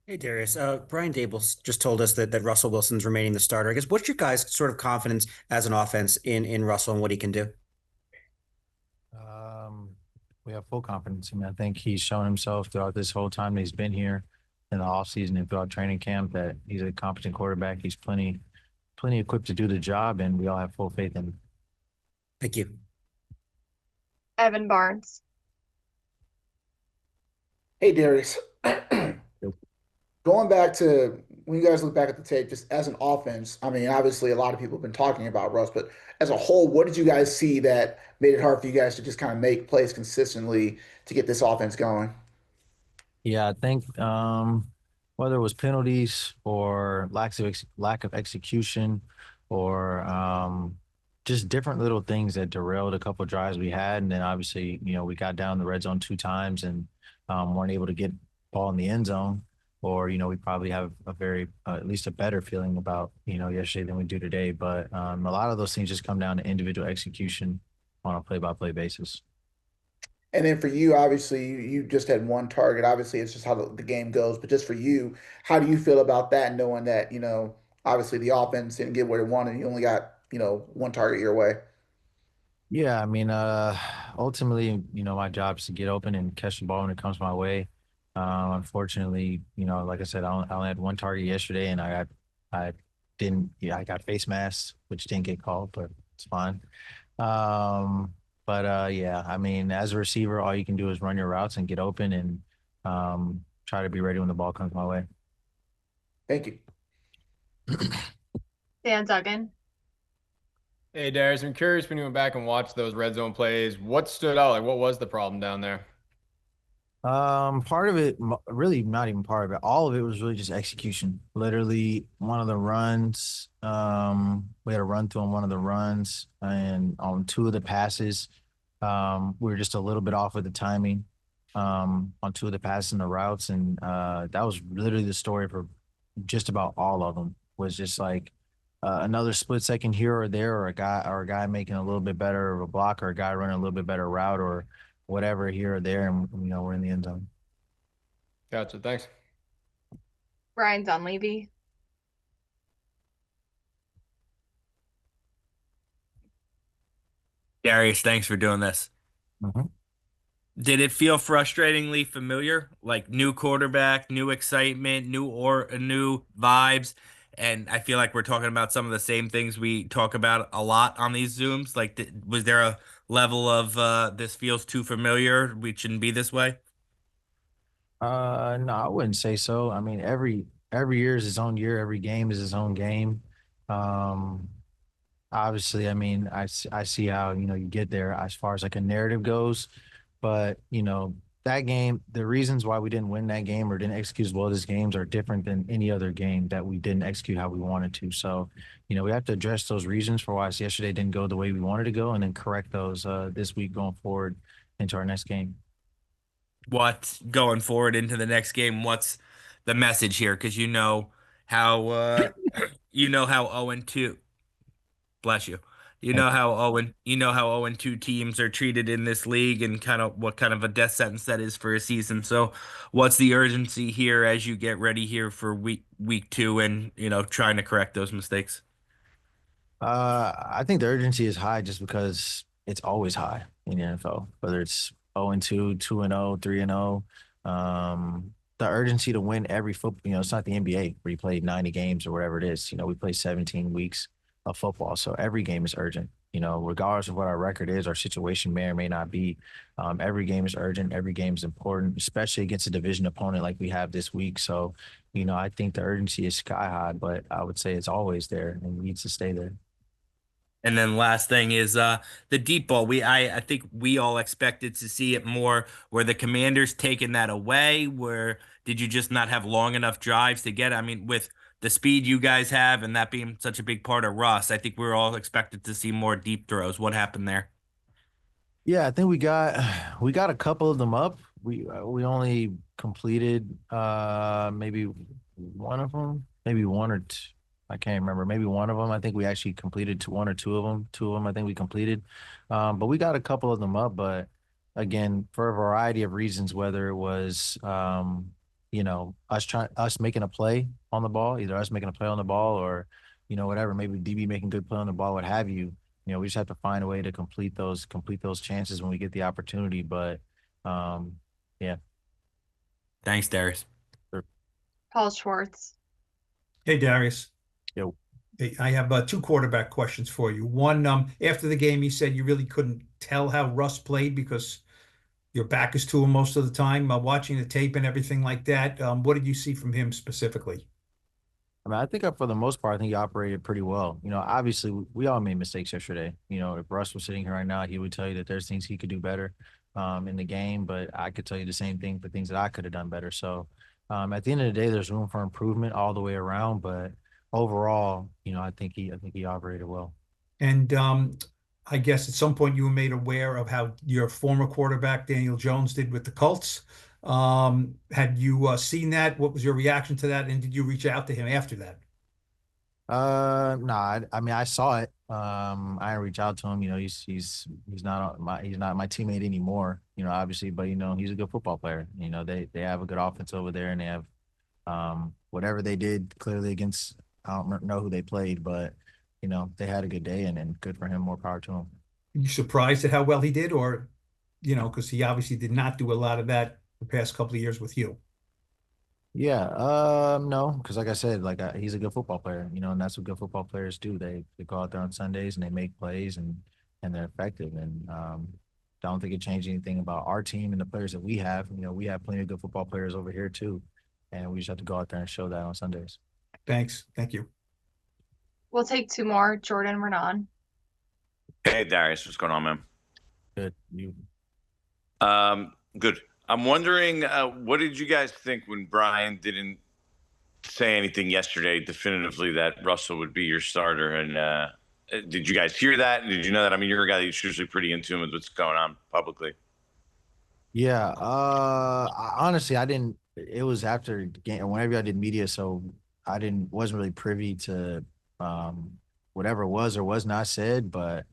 Hey Darius, Brian Dable just told us that Russell Wilson's remaining the starter. I guess what's your guys' sort of confidence as an offense in Russell and what he can do? Um, we have full confidence. I mean, I think he's shown himself throughout this whole time that he's been here in the offseason and throughout training camp that he's a competent quarterback. He's plenty equipped to do the job, and we all have full faith in him. Thank you. Evan Barnes. Hey Darius, going back to when you guys look back at the tape, just as an offense, I mean, obviously a lot of people have been talking about Russ, but as a whole, what did you guys see that made it hard for you guys to just kind of make plays consistently to get this offense going? Yeah, I think whether it was penalties or lack of execution or just different little things that derailed a couple of drives we had, and then obviously we got down the red zone two times and weren't able to get ball in the end zone, or we probably have a very at least a better feeling about yesterday than we do today. But a lot of those things just come down to individual execution on a play-by-play basis. And then for you, obviously, you just had one target. Obviously, it's just how the game goes. But just for you, how do you feel about that, knowing that, obviously the offense didn't get what it wanted, and you only got, one target your way? Yeah, I mean, ultimately, my job is to get open and catch the ball when it comes my way. Unfortunately, like I said, I only had one target yesterday, and I didn't, yeah, I got face masks, which didn't get called, but it's fine. Um, but yeah, I mean, as a receiver, all you can do is run your routes and get open and try to be ready when the ball comes my way. Thank you. Dan Duggan. Hey Darius, I'm curious when you went back and watched those red zone plays, what stood out? Like, what was the problem down there? Part of it, really not even part of it. All of it was really just execution. Literally, one of the runs, we had a run through on one of the runs, and on two of the passes, we were just a little bit off with the timing, on two of the passes and the routes, and that was literally the story for just about all of them. Was just like another split second here or there, or a guy making a little bit better of a block, or a guy running a little bit better route, or whatever here or there, and we're in the end zone. Gotcha. Thanks. Brian Dunleavy. Darius, thanks for doing this. Mhm. Did it feel frustratingly familiar? Like new quarterback, new excitement, new vibes, and I feel like we're talking about some of the same things we talk about a lot on these Zooms. Like, was there a level of this feels too familiar? We shouldn't be this way. No, I wouldn't say so. I mean, every year is its own year. Every game is its own game. Um, Obviously, I mean, I see how, you get there as far as like a narrative goes, but that game, the reasons why we didn't win that game or didn't execute as well as games are different than any other game that we didn't execute how we wanted to. So, we have to address those reasons for why yesterday didn't go the way we wanted to go, and then correct those this week going forward into our next game. What going forward into the next game? What's the message here? Because how you know how 0-2. Bless you. You know how 0-2 teams are treated in this league and kind of what kind of a death sentence that is for a season. So what's the urgency here as you get ready here for week two and trying to correct those mistakes? I think the urgency is high just because it's always high in the NFL, whether it's 0-2, 2-0, 3-0. The urgency to win every football, it's not the NBA where you play 90 games or whatever it is. We play 17 weeks of football. So every game is urgent. Regardless of what our record is, our situation may or may not be. Every game is urgent. Every game is important, especially against a division opponent like we have this week. So, I think the urgency is sky high, but I would say it's always there and needs to stay there. And then last thing is the deep ball. I think we all expected to see it more. Were the Commanders taking that away? Where did you just not have long enough drives to get it? I mean, with the speed you guys have and that being such a big part of Russ, I think we were all expected to see more deep throws. What happened there? Yeah, I think we got a couple of them up. We only completed maybe one of them, maybe one or two. I can't remember. Maybe one of them. I think we actually completed one or two of them. Two of them, I think we completed. But we got a couple of them up. But again, for a variety of reasons, whether it was us making a play on the ball, either us making a play on the ball or, whatever, maybe DB making good play on the ball, what have you. We just have to find a way to complete those chances when we get the opportunity. But yeah. Thanks, Darius. Paul Schwartz. Hey, Darius. Yo. Hey, I have two quarterback questions for you. One, after the game, you said you really couldn't tell how Russ played because your back is to him most of the time. Watching the tape and everything like that, what did you see from him specifically? I mean, I think for the most part, I think he operated pretty well. Obviously, we all made mistakes yesterday. If Russ was sitting here right now, he would tell you that there's things he could do better in the game, but I could tell you the same thing for things that I could have done better. So at the end of the day, there's room for improvement all the way around. But overall, I think he operated well. And I guess at some point you were made aware of how your former quarterback, Daniel Jones, did with the Colts. Had you seen that? What was your reaction to that? And did you reach out to him after that? Nah, I mean, I saw it. I didn't reach out to him. He's not my teammate anymore. Obviously, but he's a good football player. They have a good offense over there, and they have whatever they did clearly against. I don't know who they played, but they had a good day, and good for him. More power to him. Are you surprised at how well he did, or because he obviously did not do a lot of that the past couple of years with you? Yeah, no, because like I said, he's a good football player, and that's what good football players do. They go out there on Sundays and they make plays and they're effective. And I don't think it changed anything about our team and the players that we have. We have plenty of good football players over here too, and we just have to go out there and show that on Sundays. Thanks. Thank you. We'll take two more. Jordan Renan. Hey, Darius, what's going on, man? Good. You. Good. I'm wondering, what did you guys think when Brian didn't say anything yesterday definitively that Russell would be your starter? And did you guys hear that? And did you know that? I mean, you're a guy that's usually pretty in tune with what's going on publicly. Yeah. Honestly, I didn't. It was after the game, whenever I did media, so wasn't really privy to whatever was or was not said. But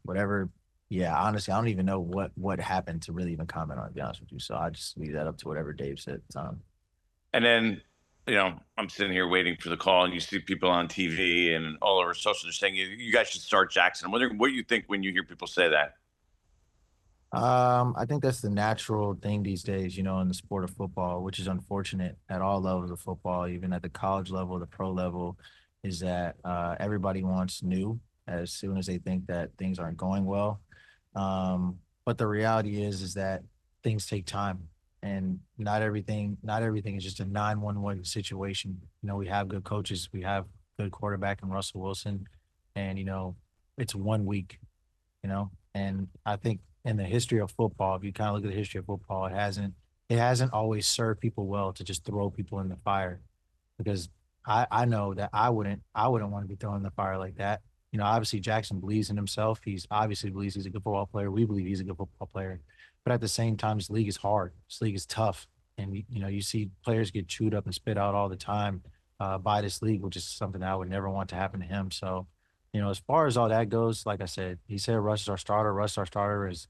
whatever. Yeah, honestly, I don't even know what happened to really even comment on it, to be honest with you. So I just leave that up to whatever Dave said at the time. And then, I'm sitting here waiting for the call, and you see people on TV and all over social just saying, you guys should start Jackson. I'm wondering what you think when you hear people say that. I think that's the natural thing these days, in the sport of football, which is unfortunate at all levels of football, even at the college level, the pro level, is that everybody wants new as soon as they think that things aren't going well. But the reality is that things take time, and not everything is just a 911 situation. We have good coaches, we have good quarterback in Russell Wilson, and it's 1 week, and I think in the history of football, if you kind of look at the history of football, it hasn't always served people well to just throw people in the fire, because I know that I wouldn't want to be thrown in the fire like that. Obviously Jackson believes in himself. He's obviously believes he's a good football player. We believe he's a good football player. But at the same time, this league is hard. This league is tough. And, you see players get chewed up and spit out all the time by this league, which is something that I would never want to happen to him. So, as far as all that goes, like I said, he said Russ is our starter. Russ our starter is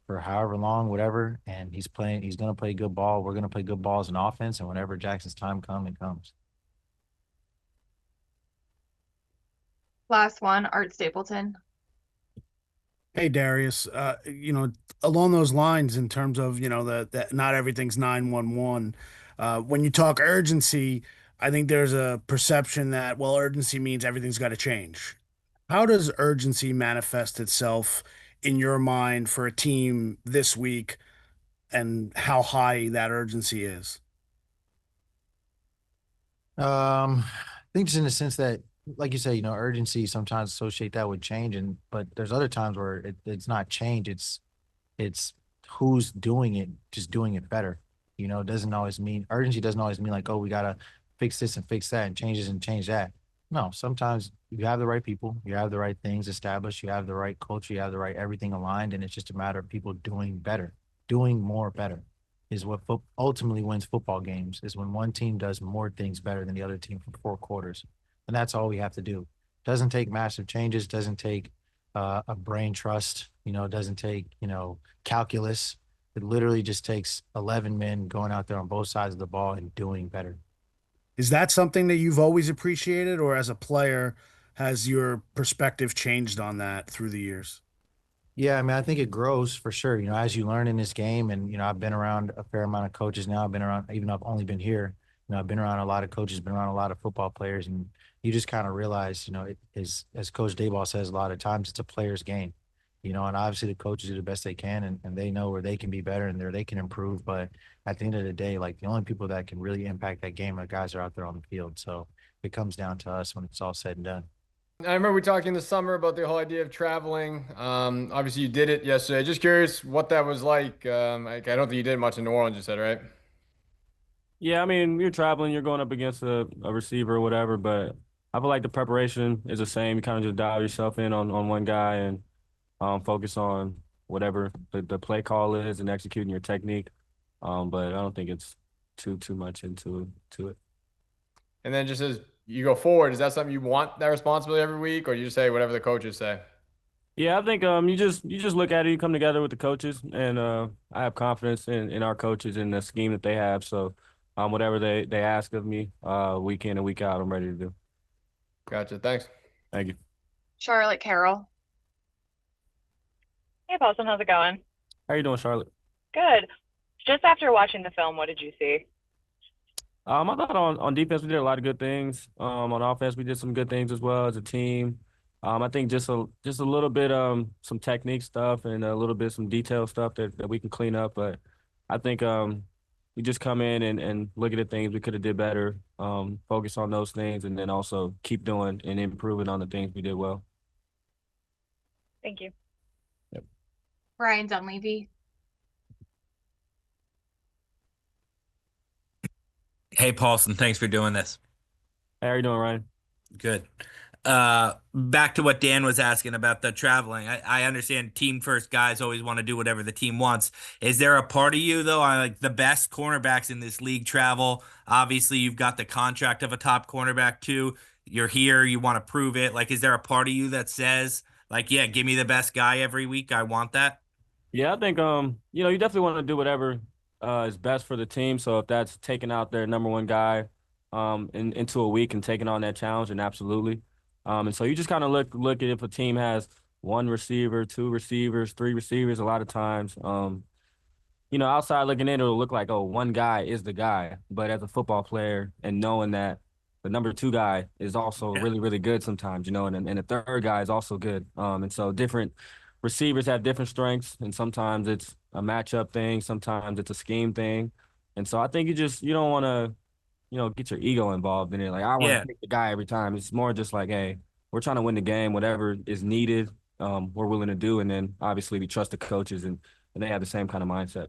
for however long, whatever. And he's going to play good ball. We're going to play good balls in offense. And whenever Jackson's time comes, it comes. Last one, Art Stapleton. Hey, Darius, along those lines, in terms of, that not everything's 911, when you talk urgency, I think there's a perception that, well, urgency means everything's got to change. How does urgency manifest itself in your mind for a team this week, and how high that urgency is? I think just in the sense that, like you say, urgency sometimes associate that with change, but there's other times where it's not change. It's who's doing it, just doing it better. It doesn't always mean urgency doesn't always mean like, oh, we got to fix this and fix that and change this and change that. No, sometimes you have the right people, you have the right things established, you have the right culture, you have the right everything aligned, and it's just a matter of people doing better, doing more better is what ultimately wins football games, is when one team does more things better than the other team for 4 quarters. And that's all we have to do. Doesn't take massive changes, doesn't take a brain trust, doesn't take, calculus. It literally just takes 11 men going out there on both sides of the ball and doing better. Is that something that you've always appreciated, or as a player, has your perspective changed on that through the years? Yeah, I mean, I think it grows for sure. As you learn in this game, and I've been around a fair amount of coaches now. I've been around, even though I've only been here. I've been around a lot of coaches, been around a lot of football players, and you just kind of realize, as Coach Dayball says, a lot of times it's a player's game. And obviously the coaches do the best they can, and they know where they can be better and there they can improve. But at the end of the day, like the only people that can really impact that game are guys that are out there on the field. So it comes down to us when it's all said and done. I remember we talked in the summer about the whole idea of traveling. Obviously you did it yesterday. Just curious what that was like. I don't think you did much in New Orleans, you said, right? Yeah, I mean, you're traveling, you're going up against a receiver or whatever, but I feel like the preparation is the same. You kind of just dial yourself in on one guy and focus on whatever the play call is and executing your technique. But I don't think it's too much into it. And then just as you go forward, is that something you want that responsibility every week, or you just say whatever the coaches say? Yeah, I think you just look at it, you come together with the coaches, and I have confidence in our coaches and the scheme that they have. So whatever they ask of me, week in and week out, I'm ready to do. Gotcha. Thanks. Thank you. Charlotte Carroll. Hey, Paulson, how's it going? How you doing, Charlotte? Good. Just after watching the film, what did you see? I thought on defense we did a lot of good things. On offense we did some good things as well as a team. I think just a little bit some technique stuff and a little bit some detail stuff that we can clean up. But I think we just come in and look at the things we could have did better, focus on those things, and then also keep doing and improving on the things we did well. Thank you. Yep. Ryan Dunleavy. Hey, Paulson, thanks for doing this. How are you doing, Ryan? Good. Back to what Dan was asking about the traveling. I understand team first guys always want to do whatever the team wants. Is there a part of you though? I like the best cornerbacks in this league travel. Obviously, you've got the contract of a top cornerback too. You're here, you want to prove it. Like, is there a part of you that says, like, yeah, give me the best guy every week? I want that. Yeah, I think you definitely want to do whatever is best for the team. So if that's taking out their number one guy into a week and taking on that challenge, and absolutely. And so you just kind of look at if a team has one receiver, two receivers, three receivers. A lot of times, outside looking in, it'll look like, oh, one guy is the guy. But as a football player and knowing that the number two guy is also really, really good sometimes, and the third guy is also good. And so different receivers have different strengths, and sometimes it's a matchup thing, sometimes it's a scheme thing. And so I think you don't want to, get your ego involved in it. Like, I want to pick the guy every time. It's more just like, hey, we're trying to win the game, whatever is needed, we're willing to do. And then obviously we trust the coaches and they have the same kind of mindset.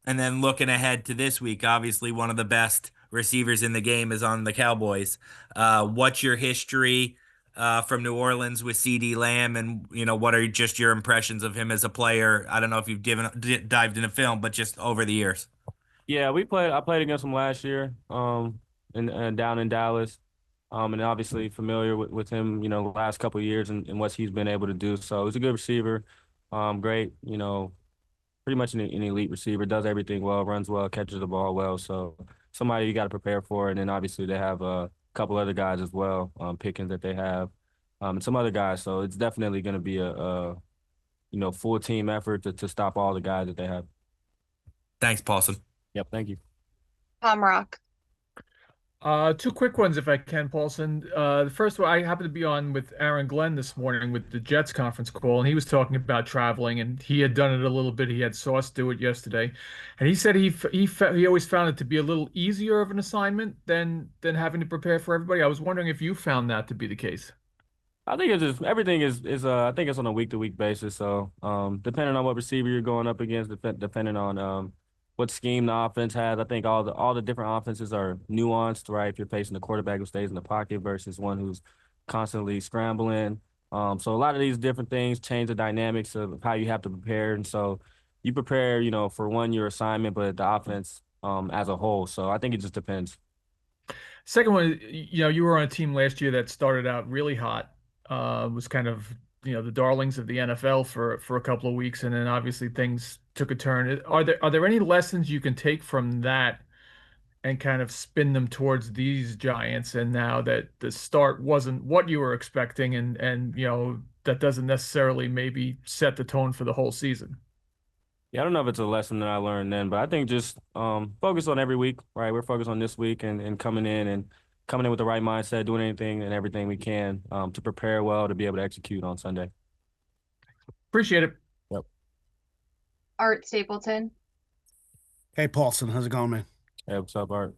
And then looking ahead to this week, obviously one of the best receivers in the game is on the Cowboys. What's your history from New Orleans with CeeDee Lamb, and what are just your impressions of him as a player? I don't know if you've dived into film, but just over the years. Yeah, I played against him last year, and down in Dallas, and obviously familiar with him, the last couple of years and what he's been able to do. So he's a good receiver, great, pretty much an elite receiver, does everything well, runs well, catches the ball well. So somebody you got to prepare for, and then obviously they have a couple other guys as well, Pickens that they have, and some other guys. So it's definitely going to be a full team effort to stop all the guys that they have. Thanks, Paulson. Yep, thank you. Tom Rock. Two quick ones, if I can, Paulson. The first one, I happened to be on with Aaron Glenn this morning with the Jets conference call, and he was talking about traveling, and he had done it a little bit. He had Sauce do it yesterday, and he said he always found it to be a little easier of an assignment than having to prepare for everybody. I was wondering if you found that to be the case. I think it's just everything is I think it's on a week-to-week basis. So depending on what receiver you're going up against, depending on what scheme the offense has. I think all the different offenses are nuanced, right? If you're facing a quarterback who stays in the pocket versus one who's constantly scrambling. So a lot of these different things change the dynamics of how you have to prepare. And so you prepare, for your assignment, but the offense as a whole. So I think it just depends. Second one, you were on a team last year that started out really hot, was kind of, the darlings of the NFL for a couple of weeks, and then obviously things took a turn. Are there any lessons you can take from that and kind of spin them towards these Giants? And now that the start wasn't what you were expecting, and that doesn't necessarily maybe set the tone for the whole season. Yeah, I don't know if it's a lesson that I learned then, but I think just focus on every week, right? We're focused on this week and coming in with the right mindset, doing anything and everything we can to prepare well to be able to execute on Sunday. Appreciate it. Yep. Art Stapleton. Hey, Paulson, how's it going, man? Hey, what's up, Art?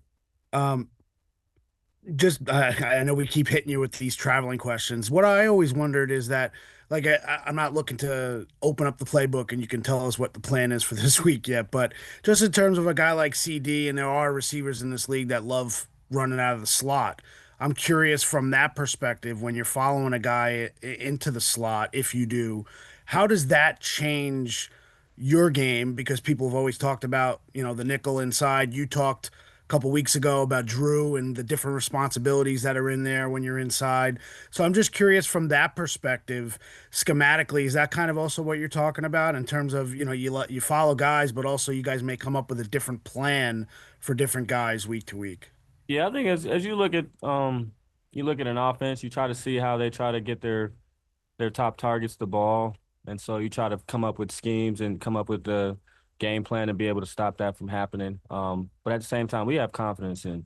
Just I know we keep hitting you with these traveling questions. What I always wondered is that, like, I'm not looking to open up the playbook and you can tell us what the plan is for this week yet, but just in terms of a guy like CD, and there are receivers in this league that love running out of the slot. I'm curious from that perspective, when you're following a guy into the slot, if you do, how does that change your game? Because people have always talked about, the nickel inside. You talked couple weeks ago about Drew and the different responsibilities that are in there when you're inside. So I'm just curious from that perspective, schematically, is that kind of also what you're talking about in terms of, you follow guys, but also you guys may come up with a different plan for different guys week to week? Yeah, I think as you look at an offense, you try to see how they try to get their top targets the ball. And so you try to come up with schemes and come up with the game plan to be able to stop that from happening. But at the same time, we have confidence in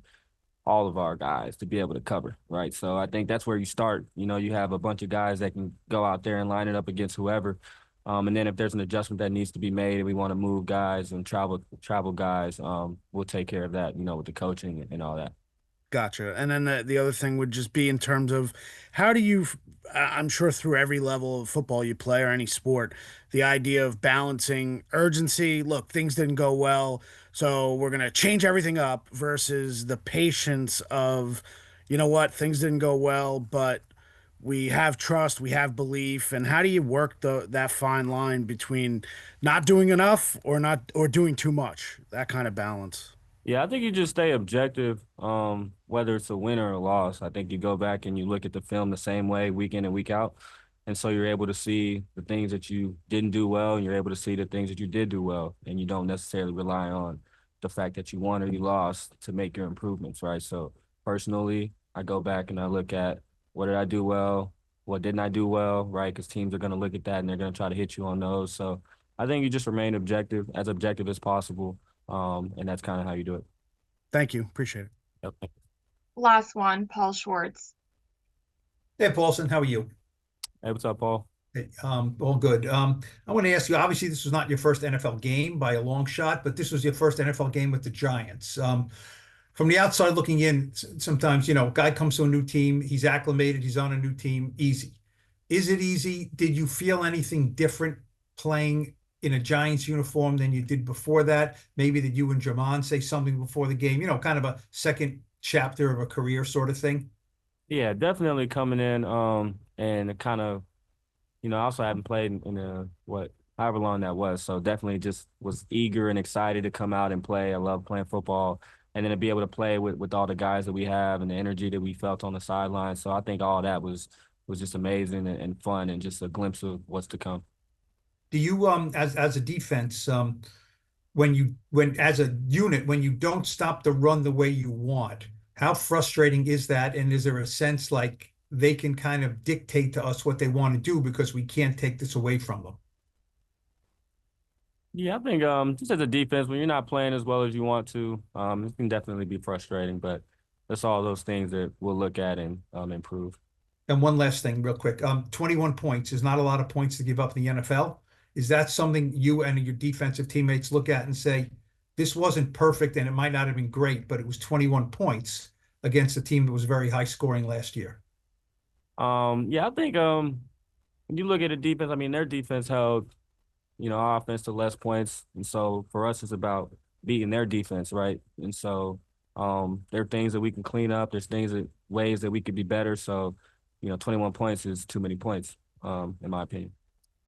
all of our guys to be able to cover, right? So I think that's where you start. You have a bunch of guys that can go out there and line it up against whoever. And then if there's an adjustment that needs to be made and we want to move guys and travel guys, we'll take care of that, with the coaching and all that. Gotcha. And then the other thing would just be in terms of how do you, I'm sure through every level of football you play or any sport, the idea of balancing urgency. Look, things didn't go well, so we're going to change everything up versus the patience of, you know what, things didn't go well, but we have trust, we have belief. And how do you work that fine line between not doing enough or doing too much, that kind of balance? Yeah, I think you just stay objective, whether it's a win or a loss. I think you go back and you look at the film the same way week in and week out. And so you're able to see the things that you didn't do well, and you're able to see the things that you did do well. And you don't necessarily rely on the fact that you won or you lost to make your improvements, right? So personally, I go back and I look at what did I do well, what didn't I do well, right? Because teams are going to look at that and they're going to try to hit you on those. So I think you just remain objective as possible. And that's kind of how you do it. Thank you. Appreciate it. Yep. Last one, Paul Schwartz. Hey, Paulson, how are you? Hey, what's up, Paul? Hey, all good. I want to ask you, obviously, this was not your first NFL game by a long shot, but this was your first NFL game with the Giants. From the outside looking in, sometimes, guy comes to a new team, he's acclimated, he's on a new team, easy. Is it easy? Did you feel anything different playing in a Giants uniform than you did before that? Maybe that you and Jamon say something before the game, kind of a second chapter of a career sort of thing? Yeah, definitely coming in and kind of, I also haven't played in however long that was. So definitely just was eager and excited to come out and play. I love playing football. And then to be able to play with all the guys that we have and the energy that we felt on the sideline. So I think all that was just amazing and fun and just a glimpse of what's to come. Do you, as a defense, when as a unit, when you don't stop the run the way you want, how frustrating is that? And is there a sense like they can kind of dictate to us what they want to do because we can't take this away from them? Yeah, I think just as a defense, when you're not playing as well as you want to, it can definitely be frustrating. But that's all those things that we'll look at and improve. And one last thing real quick. 21 points is not a lot of points to give up in the NFL. Is that something you and your defensive teammates look at and say, this wasn't perfect and it might not have been great, but it was 21 points against a team that was very high scoring last year? Yeah, I think when you look at the defense, I mean, their defense held, our offense to less points. And so for us, it's about beating their defense, right? And so there are things that we can clean up. There's ways that we could be better. So, 21 points is too many points, in my opinion.